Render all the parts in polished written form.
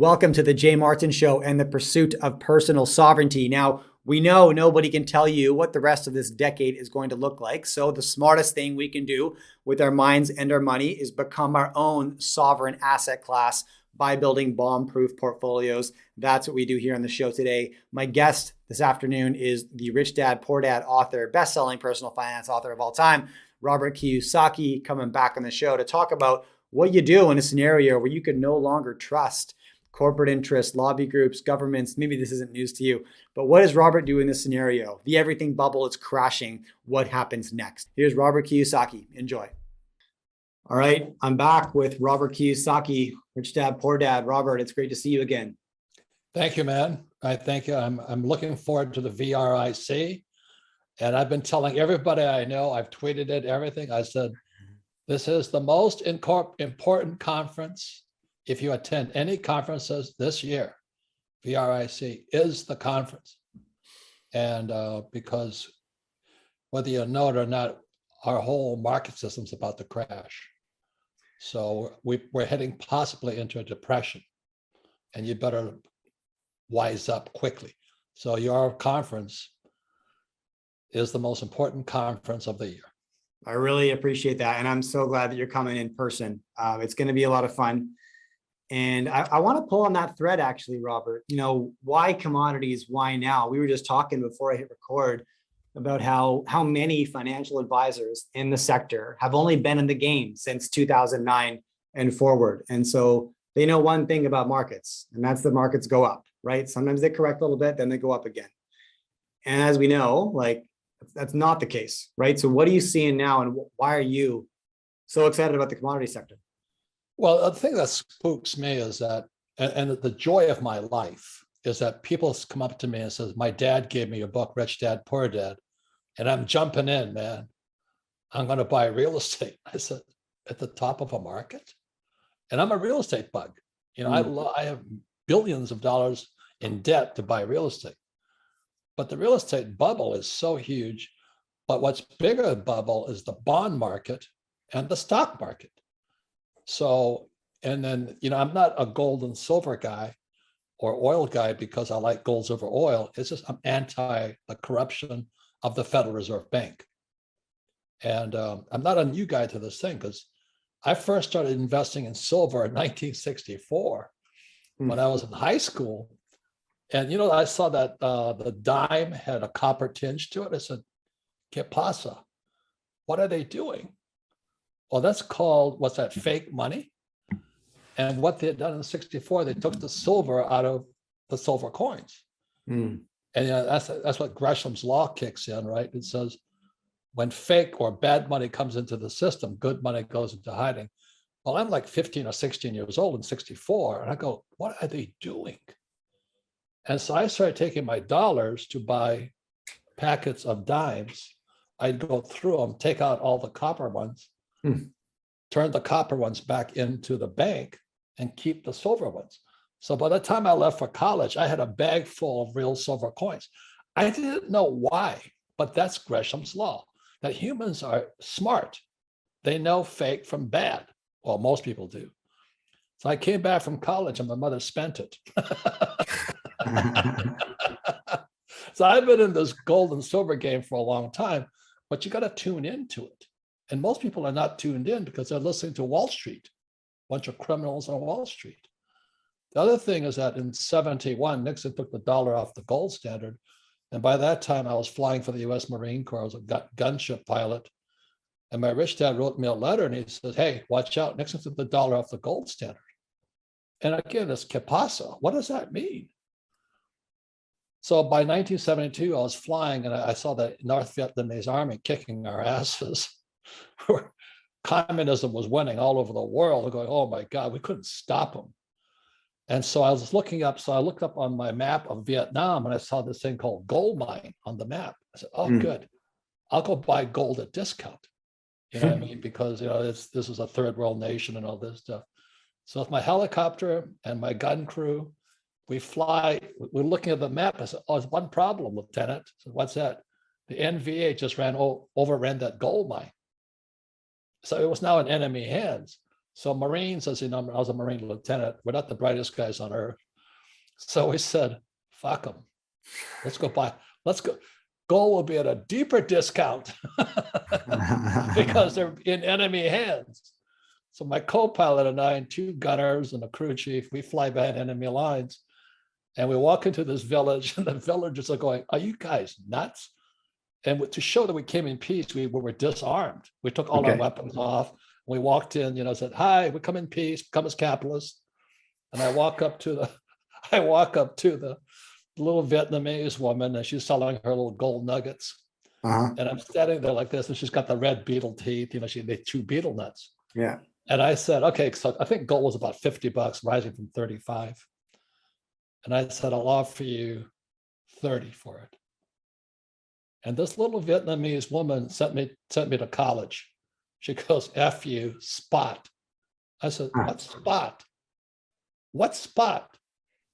Welcome to the Jay Martin Show and the pursuit of personal sovereignty. Now, we know nobody can tell you what the rest of this decade is going to look like. So the smartest thing we can do with our minds and our money is become our own sovereign asset class by building bomb-proof portfolios. That's what we do here on the show today. My guest this afternoon is the Rich Dad, Poor Dad author, best-selling personal finance author of all time, Robert Kiyosaki, coming back on the show to talk about what you do in a scenario where you can no longer trust corporate interests, lobby groups, governments. Maybe this isn't news to you, but what does Robert do in this scenario? The everything bubble is crashing. What happens next? Here's Robert Kiyosaki. Enjoy. All right, I'm back with Robert Kiyosaki, Rich Dad, Poor Dad. Robert, it's great to see you again. Thank you, man. I thank you. I'm looking forward to the VRIC. And I've been telling everybody I know, I've tweeted it, everything. I said, this is the most important conference. If you attend any conferences this year, VRIC is the conference. And because whether you know it or not, our whole market system's about to crash. So we're heading possibly into a depression, and you better wise up quickly. So your conference is the most important conference of the year. I really appreciate that. And I'm so glad that you're coming in person. It's going to be a lot of fun. And I want to pull on that thread, actually, Robert. You know, why commodities? Why now? We were just talking before I hit record about how many financial advisors in the sector have only been in the game since 2009 and forward. And so they know one thing about markets, and that's the markets go up, right? Sometimes they correct a little bit, then they go up again. And as we know, like, that's not the case, right? So what are you seeing now, and why are you so excited about the commodity sector? Well, the thing that spooks me is that, and the joy of my life is that people come up to me and says, my dad gave me a book, Rich Dad, Poor Dad, and I'm jumping in, man. I'm going to buy real estate. I said, at the top of a market? And I'm a real estate bug. You know, I have billions of dollars in debt to buy real estate. But the real estate bubble is so huge. But what's bigger than bubble is the bond market and the stock market. So, and then, you know, I'm not a gold and silver guy or oil guy because I like gold, silver, oil. It's just I'm anti the corruption of the Federal Reserve Bank. And I'm not a new guy to this thing because I first started investing in silver in 1964 when I was in high school. And, you know, I saw that the dime had a copper tinge to it. I said, ¿Qué pasa? What are they doing? Well, that's called, what's that, fake money? And what they had done in 64, they took the silver out of the silver coins. And you know, that's what Gresham's law kicks in, right? It says, when fake or bad money comes into the system, good money goes into hiding. Well, I'm like 15 or 16 years old in 64, and I go, what are they doing? And so I started taking my dollars to buy packets of dimes. I'd go through them, take out all the copper ones, turn the copper ones back into the bank, and keep the silver ones. So by the time I left for college, I had a bag full of real silver coins. I didn't know why, but that's Gresham's law, that humans are smart. They know fake from bad. Well, most people do. So I came back from college and my mother spent it. So I've been in this gold and silver game for a long time, but you got to tune into it. And most people are not tuned in because they're listening to Wall Street, a bunch of criminals on Wall Street. The other thing is that in 71, Nixon took the dollar off the gold standard. And by that time, I was flying for the US Marine Corps. I was a gunship pilot. And my rich dad wrote me a letter and he says, hey, watch out, Nixon took the dollar off the gold standard. And again, it's ¿Qué pasa? What does that mean? So by 1972, I was flying and I saw the North Vietnamese army kicking our asses. Communism was winning all over the world. I'm going, oh my God, we couldn't stop them. And so I was looking up, so I looked up on my map of Vietnam and I saw this thing called gold mine on the map. I said, oh, good. I'll go buy gold at discount. You know what I mean? Because, you know, this is a third world nation and all this stuff. So with my helicopter and my gun crew, we fly, we're looking at the map. I said, oh, there's one problem, Lieutenant. I said, what's that? The NVA just overran that gold mine. So it was now in enemy hands. So Marines, as you know, I was a Marine lieutenant. We're not the brightest guys on earth. So we said, fuck them. Let's go buy, let's go. Gold will be at a deeper discount because they're in enemy hands. So my co-pilot and I and two gunners and a crew chief, we fly behind enemy lines and we walk into this village and the villagers are going, are you guys nuts? And to show that we came in peace, we were disarmed. We took all our weapons off. We walked in, said, hi, we come in peace, come as capitalists. And I walk up to the little Vietnamese woman and she's selling her little gold nuggets. And I'm standing there like this and she's got the red beetle teeth, they chew beetle nuts. Yeah. And I said, okay, so I think gold was about $50, rising from 35. And I said, I'll offer you 30 for it. And this little Vietnamese woman sent me to college. She goes, F you, spot. I said, what spot? What spot?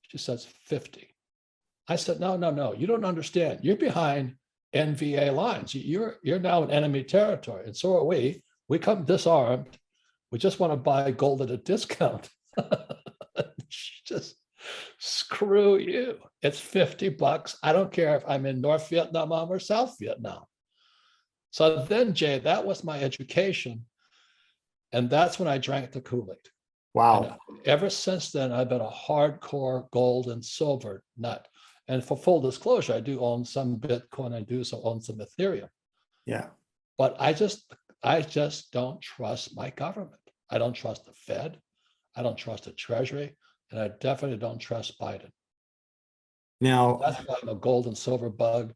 She says, 50. I said, no, you don't understand. You're behind NVA lines. You're now in enemy territory. And so are we. We come disarmed. We just want to buy gold at a discount. Just screw you. It's $50. I don't care if I'm in North Vietnam or South Vietnam. So then, Jay, that was my education. And that's when I drank the Kool-Aid. Wow. And ever since then, I've been a hardcore gold and silver nut. And for full disclosure, I do own some Bitcoin. I do own some Ethereum. Yeah. But I just don't trust my government. I don't trust the Fed. I don't trust the Treasury. And I definitely don't trust Biden. Now, that's why I'm a gold and silver bug.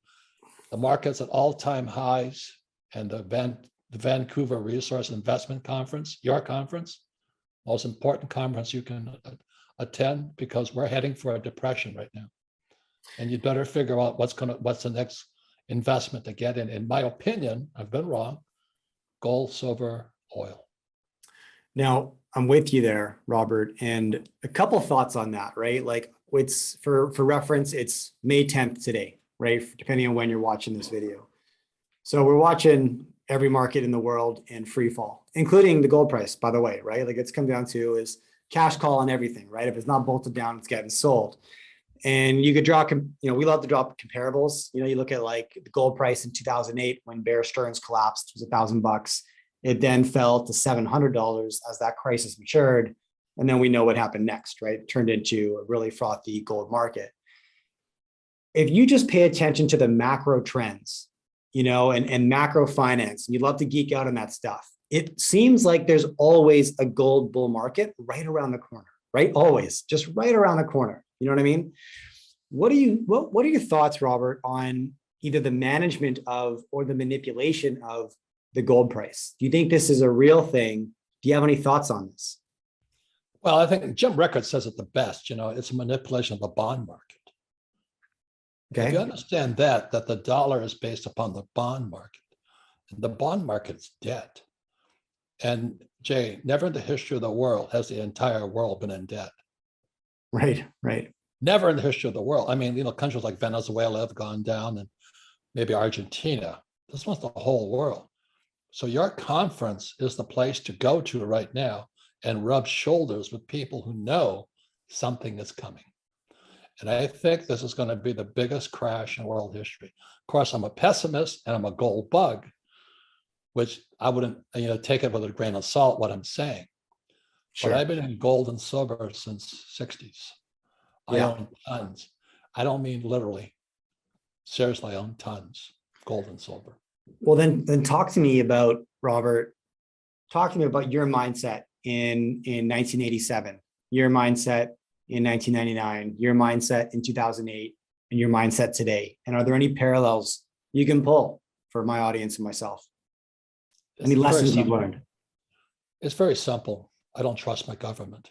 The market's at all-time highs, and the Vancouver Resource Investment Conference, your conference, most important conference you can attend, because we're heading for a depression right now. And you better figure out what's the next investment to get in. In my opinion, I've been wrong, gold, silver, oil. Now, I'm with you there, Robert, and a couple thoughts on that, right? Like, it's for reference, it's May 10th today, right? Depending on when you're watching this video. So we're watching every market in the world in free fall, including the gold price, by the way, right? Like, it's come down to is cash call on everything, right? If it's not bolted down, it's getting sold. And you could draw, we love to draw comparables. You look at like the gold price in 2008 when Bear Stearns collapsed, it was $1,000. It then fell to $700 as that crisis matured. And then we know what happened next, right? It turned into a really frothy gold market. If you just pay attention to the macro trends, and macro finance, and you love to geek out on that stuff, it seems like there's always a gold bull market right around the corner, right? Always, just right around the corner. You know what I mean? What are your thoughts, Robert, on either the management of or the manipulation of the gold price? Do you think this is a real thing? Do you have any thoughts on this? Well, I think Jim Rickard says it the best. It's a manipulation of the bond market. Okay. If you understand that the dollar is based upon the bond market, and the bond market's debt. And Jay, never in the history of the world has the entire world been in debt. Right. Never in the history of the world. I mean, countries like Venezuela have gone down, and maybe Argentina. This one's the whole world. So your conference is the place to go to right now and rub shoulders with people who know something is coming. And I think this is going to be the biggest crash in world history. Of course, I'm a pessimist and I'm a gold bug, which I wouldn't, take it with a grain of salt what I'm saying. Sure. But I've been in gold and silver since 60s. I own tons. I don't mean literally. Seriously, I own tons, gold and silver. Well, then talk to me about, Robert, talk to me about your mindset in 1987, your mindset in 1999, your mindset in 2008, and your mindset today. And are there any parallels you can pull for my audience and myself? Any lessons you've learned? It's very simple. I don't trust my government.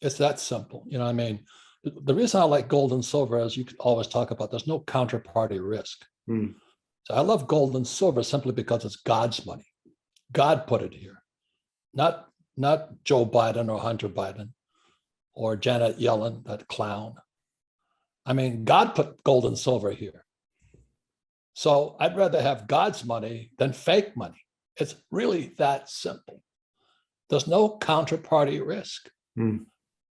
It's that simple. The reason I like gold and silver, as you always talk about, there's no counterparty risk. So I love gold and silver simply because it's God's money. God put it here, not Joe Biden or Hunter Biden or Janet Yellen, that clown. I mean, God put gold and silver here. So I'd rather have God's money than fake money. It's really that simple. There's no counterparty risk. Mm.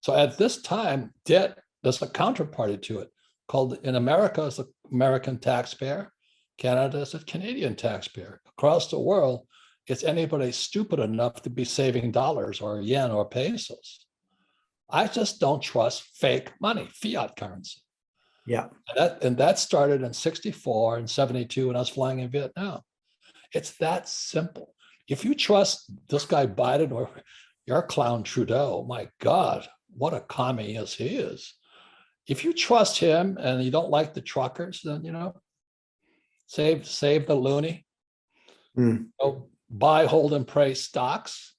So at this time, debt, there's a counterparty to it called, in America, it's an American taxpayer. Canada is a Canadian taxpayer. Across the world, it's anybody stupid enough to be saving dollars or yen or pesos. I just don't trust fake money, fiat currency. Yeah. And that started in 64 and 72 when I was flying in Vietnam. It's that simple. If you trust this guy Biden or your clown Trudeau, my God, what a commie as he is. If you trust him and you don't like the truckers, then, save the loony. Mm. Buy, hold, and pray stocks.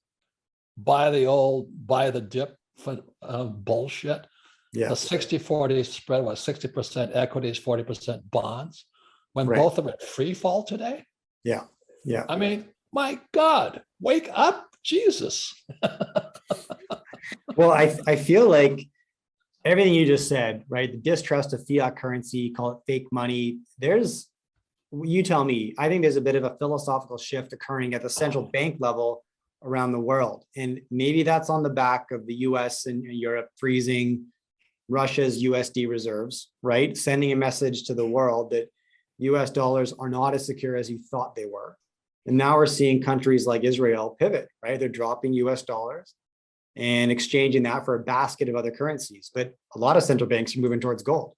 Buy the dip for bullshit. Yeah. The 60-40 spread was 60% equities, 40% bonds. When Right. both are at free fall today. Yeah. Yeah. I mean, my God, wake up, Jesus. Well, I feel like everything you just said, right? The distrust of fiat currency, call it fake money. You tell me, I think there's a bit of a philosophical shift occurring at the central bank level around the world. And maybe that's on the back of the US and Europe freezing Russia's USD reserves, right? Sending a message to the world that US dollars are not as secure as you thought they were. And now we're seeing countries like Israel pivot, right? They're dropping US dollars and exchanging that for a basket of other currencies. But a lot of central banks are moving towards gold,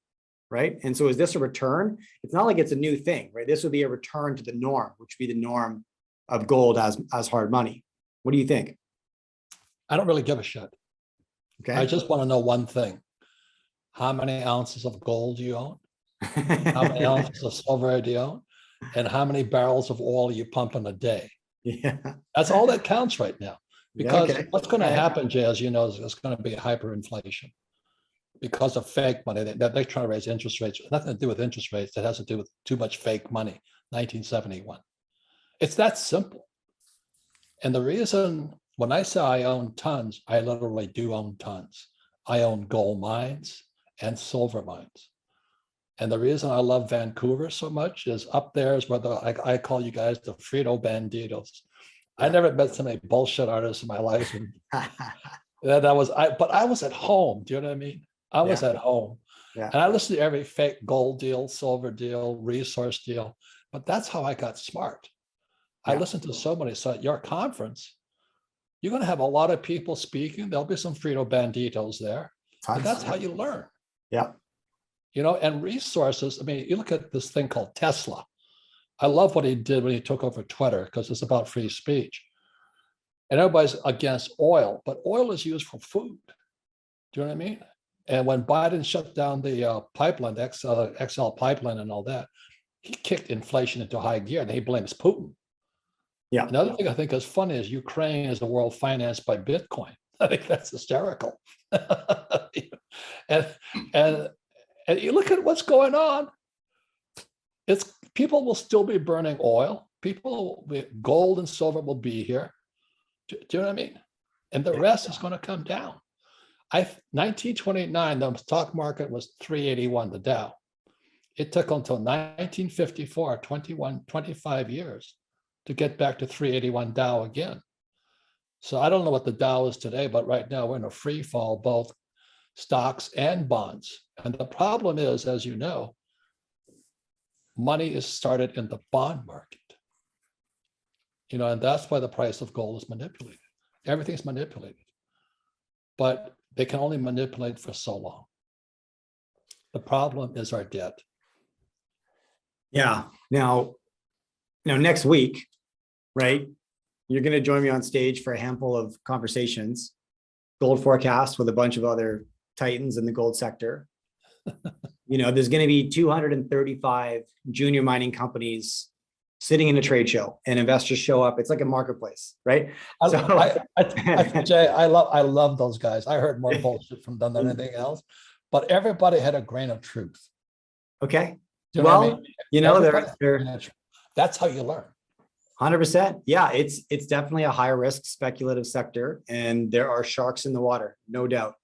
right? And so is this a return? It's not like it's a new thing, right? This would be a return to the norm, which would be the norm of gold as hard money. What do you think? I don't really give a shit. Okay. I just want to know one thing. How many ounces of gold do you own? How many ounces of silver do you own? And how many barrels of oil you pump in a day? Yeah. That's all that counts right now. Because Okay. what's going to happen, Jay, as you know, is there's going to be hyperinflation because of fake money. They're trying to raise interest rates. Nothing to do with interest rates. It has to do with too much fake money. 1971. It's that simple. And the reason when I say I own tons, I literally do own tons. I own gold mines and silver mines. And the reason I love Vancouver so much is up there is where I call you guys the Frito Banditos. I never met so many bullshit artists in my life. And but I was at home. Do you know what I mean? I was at home. Yeah. And I listened to every fake gold deal, silver deal, resource deal. But that's how I got smart. I listened to so many. So at your conference, you're going to have a lot of people speaking. There'll be some Frito Banditos there. But that's how you learn. Yeah. And resources. I mean, you look at this thing called Tesla. I love what he did when he took over Twitter because it's about free speech. And everybody's against oil, but oil is used for food. Do you know what I mean? And when Biden shut down the pipeline, the XL pipeline and all that, he kicked inflation into high gear and he blames Putin. Yeah. Another thing I think is funny is Ukraine is a world financed by Bitcoin. I think that's hysterical. and you look at what's going on. It's people will still be burning oil. Gold and silver will be here. Do you know what I mean? And the rest is going to come down. 1929, the stock market was 381, the Dow. It took until 1954, 25 years to get back to 381 Dow again. So I don't know what the Dow is today, but right now we're in a free fall, both stocks and bonds. And the problem is, as you know, money is started in the bond market. And that's why the price of gold is manipulated. Everything's manipulated. But they can only manipulate for so long. The problem is our debt. Yeah. Now next week, right? You're going to join me on stage for a handful of conversations, gold forecast with a bunch of other titans in the gold sector. There's going to be 235 junior mining companies sitting in a trade show and investors show up. It's like a marketplace, right? Jay, I love those guys. I heard more bullshit from them than anything else, but everybody had a grain of truth. Okay. Do you know what I mean? That's how you learn. 100%. Yeah, it's definitely a high risk speculative sector, and there are sharks in the water, no doubt,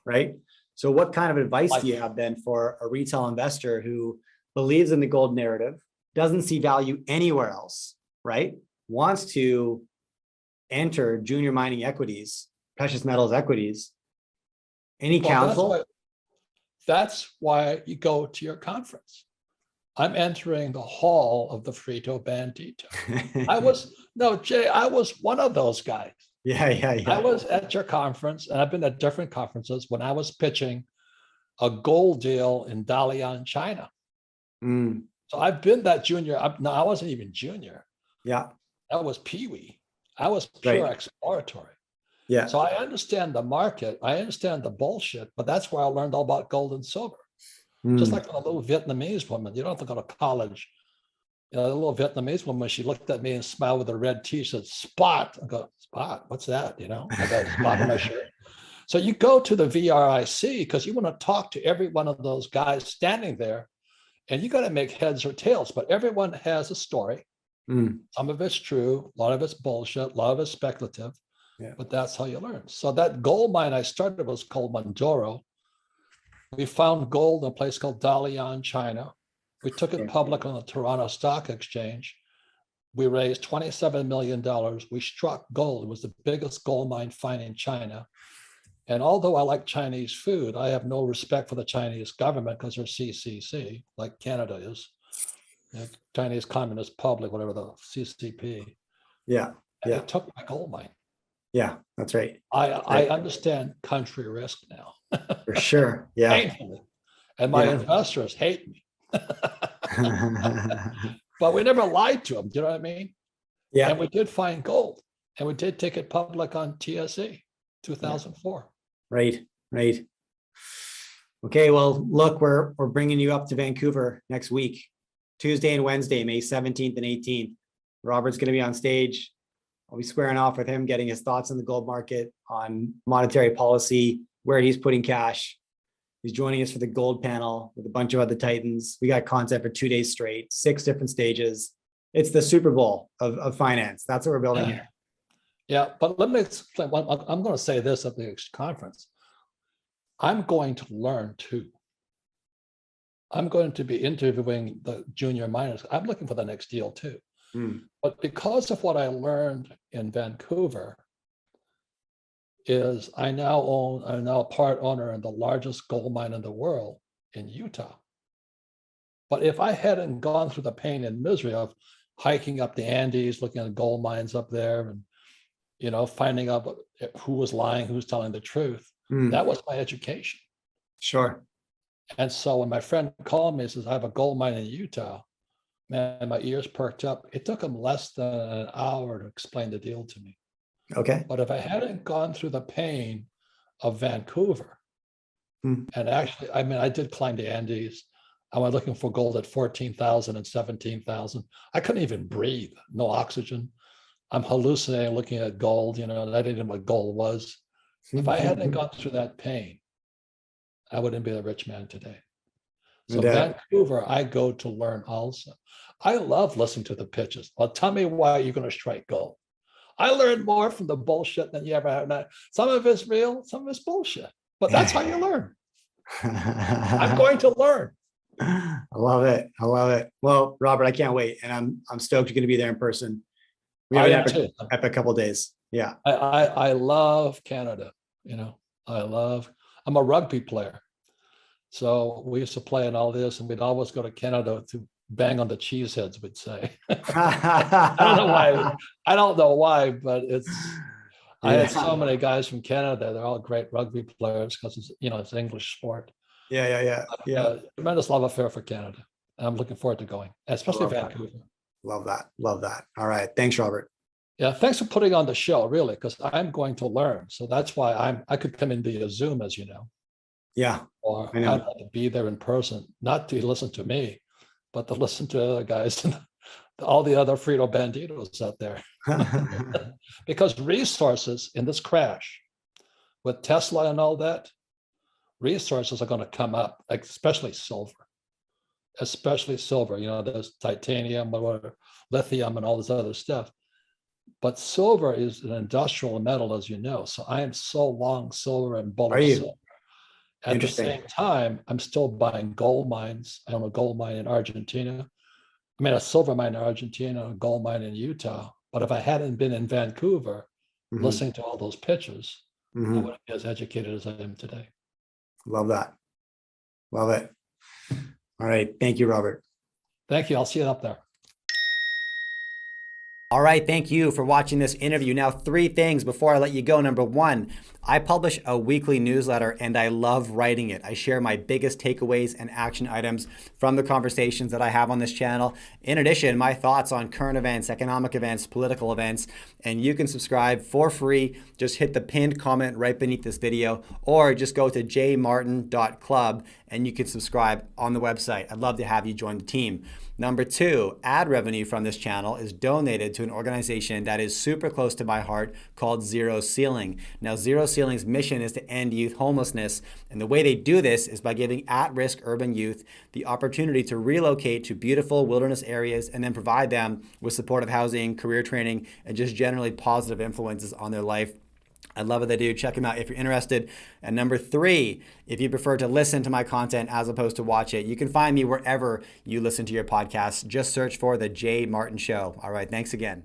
right? So what kind of advice do you have then for a retail investor who believes in the gold narrative, doesn't see value anywhere else, right? Wants to enter junior mining equities, precious metals equities? Any Well, counsel? that's why you go to your conference. I'm entering the hall of the Frito Bandito. Jay, I was one of those guys. Yeah. I was at your conference, and I've been at different conferences when I was pitching a gold deal in Dalian, China. Mm. So I've been that junior. No, I wasn't even junior. Yeah. That was peewee. I was pure Right. exploratory. Yeah. So I understand the market. I understand the bullshit, but that's where I learned all about gold and silver. Just like a little Vietnamese woman. You don't have to go to college. The little Vietnamese woman, she looked at me and smiled with a red t-shirt, spot. I go, spot, what's that? I got a spot on my shirt. So you go to the VRIC because you want to talk to every one of those guys standing there, and you got to make heads or tails, but everyone has a story. Some of it's true, a lot of it's bullshit, a lot of it's speculative, but that's how you learn. So that gold mine I started was called Mandoro. We found gold in a place called Dalian, China. We took it public on the Toronto Stock Exchange. We raised $27 million. We struck gold. It was the biggest gold mine find in China. And although I like Chinese food, I have no respect for the Chinese government because they're CCC, like Canada is. Chinese Communist Republic, whatever, the CCP. Yeah. And they took my gold mine. Yeah, that's right. I understand country risk now. For sure. Yeah. Painfully. And my investors hate me. But we never lied to them. Do you know what I mean? Yeah. And we did find gold. And we did take it public on TSE 2004. Right. Okay, well, look, we're bringing you up to Vancouver next week, Tuesday and Wednesday, May 17th and 18th. Robert's going to be on stage. I'll be squaring off with him, getting his thoughts on the gold market, on monetary policy, where he's putting cash. He's joining us for the gold panel with a bunch of other titans. We got content for 2 days straight, 6 different stages. It's the Super Bowl of finance. That's what we're building here. Yeah, but let me explain. I'm going to say this at the conference. I'm going to learn too. I'm going to be interviewing the junior miners. I'm looking for the next deal too. But because of what I learned in Vancouver, is I'm now part owner in the largest gold mine in the world in Utah. But if I hadn't gone through the pain and misery of hiking up the Andes, looking at gold mines up there, and finding out who was lying, who's telling the truth, that was my education. Sure. And so when my friend called me and says, I have a gold mine in Utah, man, my ears perked up. It took him less than an hour to explain the deal to me. Okay. But if I hadn't gone through the pain of Vancouver, and actually, I did climb the Andes. I went looking for gold at 14,000 and 17,000. I couldn't even breathe, no oxygen. I'm hallucinating looking at gold, and I didn't know what gold was. If I hadn't gone through that pain, I wouldn't be a rich man today. So Vancouver, I go to learn also. I love listening to the pitches. Well, tell me why you're going to strike gold. I learned more from the bullshit than you ever have. Some of it's real, some of it's bullshit, but that's how you learn. I'm going to learn. I love it. Well, Robert, I can't wait, and I'm stoked you're going to be there in person. We have an epic couple of days. Yeah. I love Canada. I'm a rugby player. So we used to play in all this, and we'd always go to Canada to bang on the cheeseheads, we'd say. I don't know why, but I had so many guys from Canada. They're all great rugby players because it's an English sport. Yeah. Tremendous love affair for Canada. And I'm looking forward to going, especially Vancouver. Love that. All right. Thanks, Robert. Yeah, thanks for putting on the show, really, because I'm going to learn. So that's why I could come in via Zoom, as you know. Yeah. Or I'd like to be there in person, not to listen to me, but to listen to other guys and all the other Frito Banditos out there. Because resources in this crash with Tesla and all that, resources are going to come up, especially silver. There's titanium, lithium, and all this other stuff. But silver is an industrial metal, as you know. So I am so long silver and bullish silver. At the same time, I'm still buying gold mines. I own a gold mine in Argentina. A silver mine in Argentina, a gold mine in Utah. But if I hadn't been in Vancouver, listening to all those pitches, I Mm-hmm. wouldn't be as educated as I am today. Love that. Love it. All right. Thank you, Robert. Thank you. I'll see you up there. All right, thank you for watching this interview. Now, 3 things before I let you go. Number 1, I publish a weekly newsletter and I love writing it. I share my biggest takeaways and action items from the conversations that I have on this channel. In addition, my thoughts on current events, economic events, political events, and you can subscribe for free. Just hit the pinned comment right beneath this video or just go to jmartin.club and you can subscribe on the website. I'd love to have you join the team. Number 2, ad revenue from this channel is donated to an organization that is super close to my heart called Zero Ceiling. Now, Zero Ceiling's mission is to end youth homelessness, and the way they do this is by giving at-risk urban youth the opportunity to relocate to beautiful wilderness areas and then provide them with supportive housing, career training, and just generally positive influences on their life. I love what they do. Check them out if you're interested. And number 3, if you prefer to listen to my content as opposed to watch it, you can find me wherever you listen to your podcasts. Just search for The Jay Martin Show. All right, thanks again.